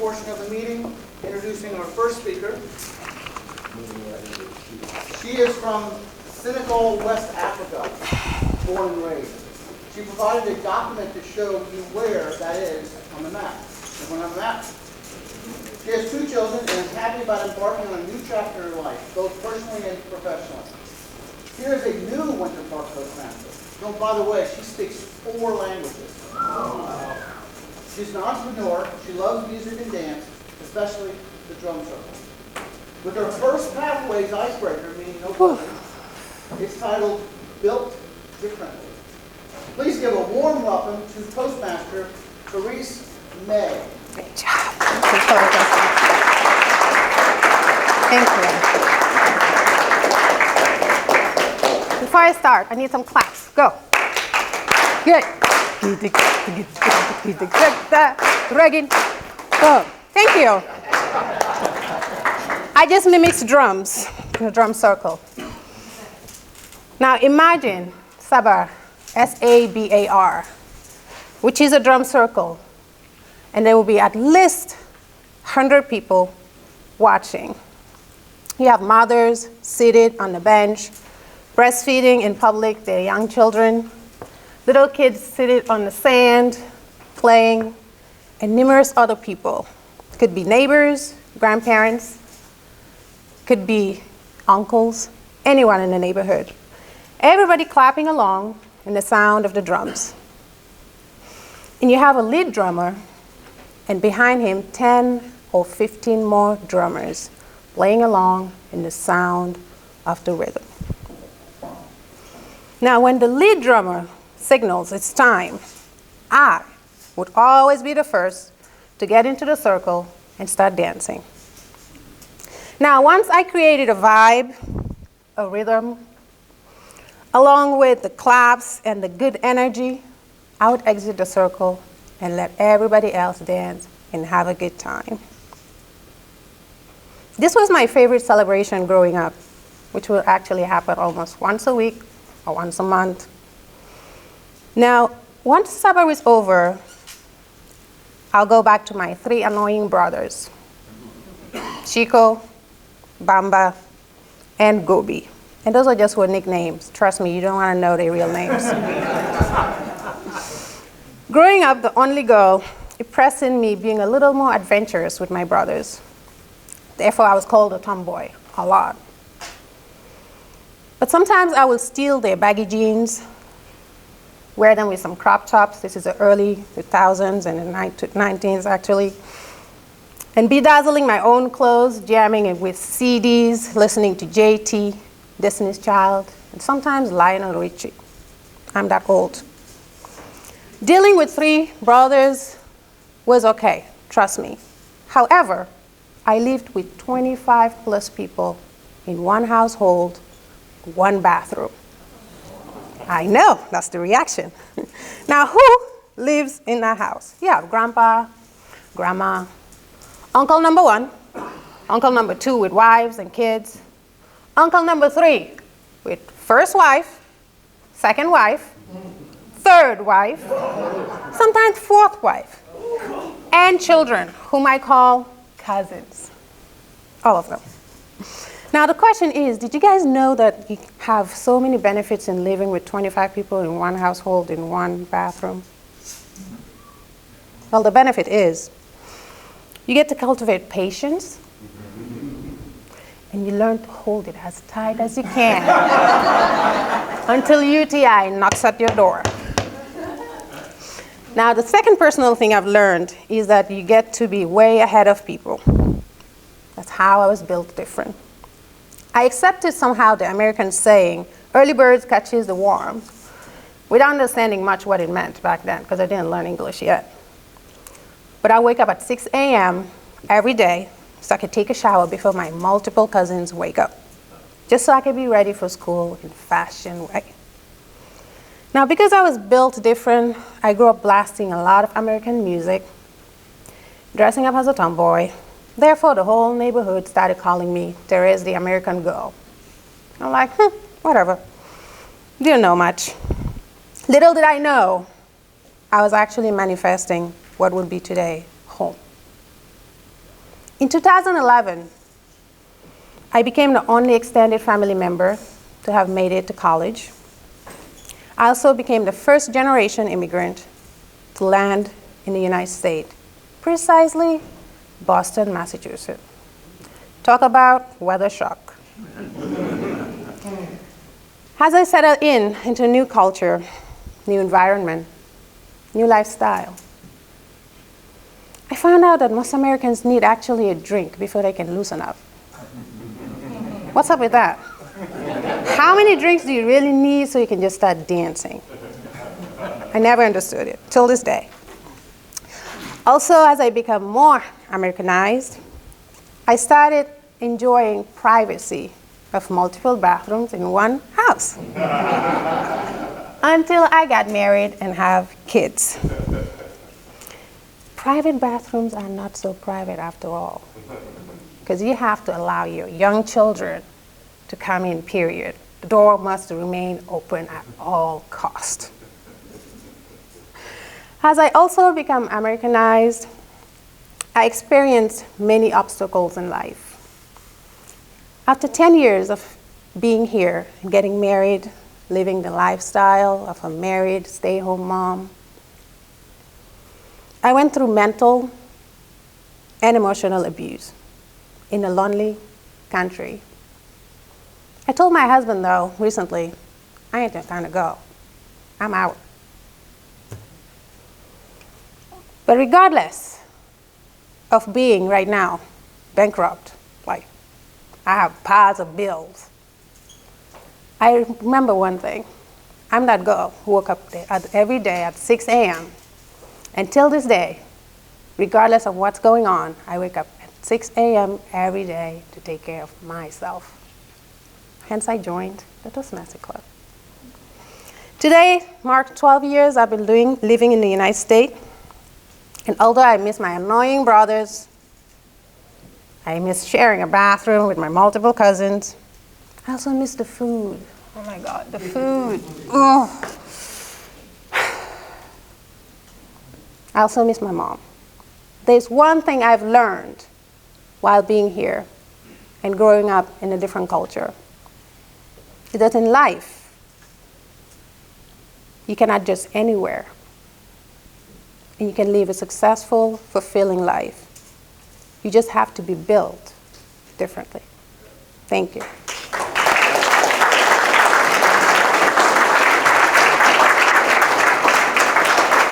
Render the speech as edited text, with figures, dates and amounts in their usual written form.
portion of the meeting, introducing our first speaker. She is from Senegal, West Africa, born and raised. She provided a document to show you where that is on the map. Everyone have a map? She has 2 children and is happy about embarking on a new chapter in her life, both personally and professionally. Here is a new Winter Park Toastmaster. Oh, by the way, she speaks 4 languages. She's an entrepreneur. She loves music and dance, especially the drum circle. With her first Pathways icebreaker, meaning no question, it's titled Built Differently. Please give a warm welcome to Toastmaster Therese May. Great job. Thank you. Before I start, I need some claps. Go. Good. Go. Thank you. I just mimicked drums in a drum circle. Now imagine Sabar, S-A-B-A-R, which is a drum circle. And there will be at least 100 people watching. You have mothers seated on the bench, breastfeeding in public their young children, little kids seated on the sand, playing, and numerous other people. Could be neighbors, grandparents, could be uncles, anyone in the neighborhood. Everybody clapping along in the sound of the drums. And you have a lead drummer, and behind him 10 or 15 more drummers playing along in the sound of the rhythm. Now, when the lead drummer signals it's time, I would always be the first to get into the circle and start dancing. Now, once I created a vibe, a rhythm, along with the claps and the good energy, I would exit the circle and let everybody else dance and have a good time. This was my favorite celebration growing up, which will actually happen almost once a week or once a month. Now, once Sabbath is over, I'll go back to my 3 annoying brothers, Chico, Bamba, and Gobi. And those are just were nicknames. Trust me, you don't want to know their real names. Growing up, the only girl, it pressed in me being a little more adventurous with my brothers. Therefore, I was called a tomboy a lot. But sometimes I would steal their baggy jeans, wear them with some crop tops. This is the early 2000s and the 19s, actually. And bedazzling my own clothes, jamming it with CDs, listening to JT, Destiny's Child, and sometimes Lionel Richie. I'm that old. Dealing with 3 brothers was okay, trust me. However, I lived with 25 plus people in one household, one bathroom. I know, that's the reaction. Now, who lives in that house? You have grandpa, grandma, uncle number 1, uncle number 2 with wives and kids, uncle number 3 with first wife, second wife, third wife, sometimes 4th wife, and children, whom I call cousins. All of them. Now the question is, did you guys know that you have so many benefits in living with 25 people in one household, in one bathroom? Well, the benefit is, you get to cultivate patience, and you learn to hold it as tight as you can until UTI knocks at your door. Now, the second personal thing I've learned is that you get to be way ahead of people. That's how I was built different. I accepted somehow the American saying, early birds catches the worms, without understanding much what it meant back then, because I didn't learn English yet. But I wake up at 6 a.m. every day, so I could take a shower before my multiple cousins wake up, just so I could be ready for school in a fashion way. Now, because I was built different, I grew up blasting a lot of American music, dressing up as a tomboy. Therefore, the whole neighborhood started calling me Therese the American girl. I'm like, whatever. Didn't know much. Little did I know, I was actually manifesting what would be today home. In 2011, I became the only extended family member to have made it to college. I also became the first generation immigrant to land in the United States, precisely Boston, Massachusetts. Talk about weather shock. As I settled into a new culture, new environment, new lifestyle, I found out that most Americans need actually a drink before they can loosen up. What's up with that? How many drinks do you really need so you can just start dancing? I never understood it, till this day. Also, as I become more Americanized, I started enjoying privacy of multiple bathrooms in one house. Until I got married and have kids. Private bathrooms are not so private after all, because you have to allow your young children to come in, period. The door must remain open at all costs. As I also become Americanized, I experienced many obstacles in life. After 10 years of being here, getting married, living the lifestyle of a married, stay-home mom, I went through mental and emotional abuse in a lonely country. I told my husband, though, recently, I ain't gonna go. I'm out. But regardless of being right now bankrupt, like I have piles of bills, I remember one thing. I'm that girl who woke up every day at 6 a.m. Until this day, regardless of what's going on, I wake up at 6 a.m. every day to take care of myself. Hence, I joined the Toastmasters Club. Today marks 12 years I've been living in the United States. And although I miss my annoying brothers, I miss sharing a bathroom with my multiple cousins, I also miss the food. Oh my God, the food. Oh. I also miss my mom. There's one thing I've learned while being here and growing up in a different culture, is that in life, you can adjust anywhere, and you can live a successful, fulfilling life. You just have to be built differently. Thank you.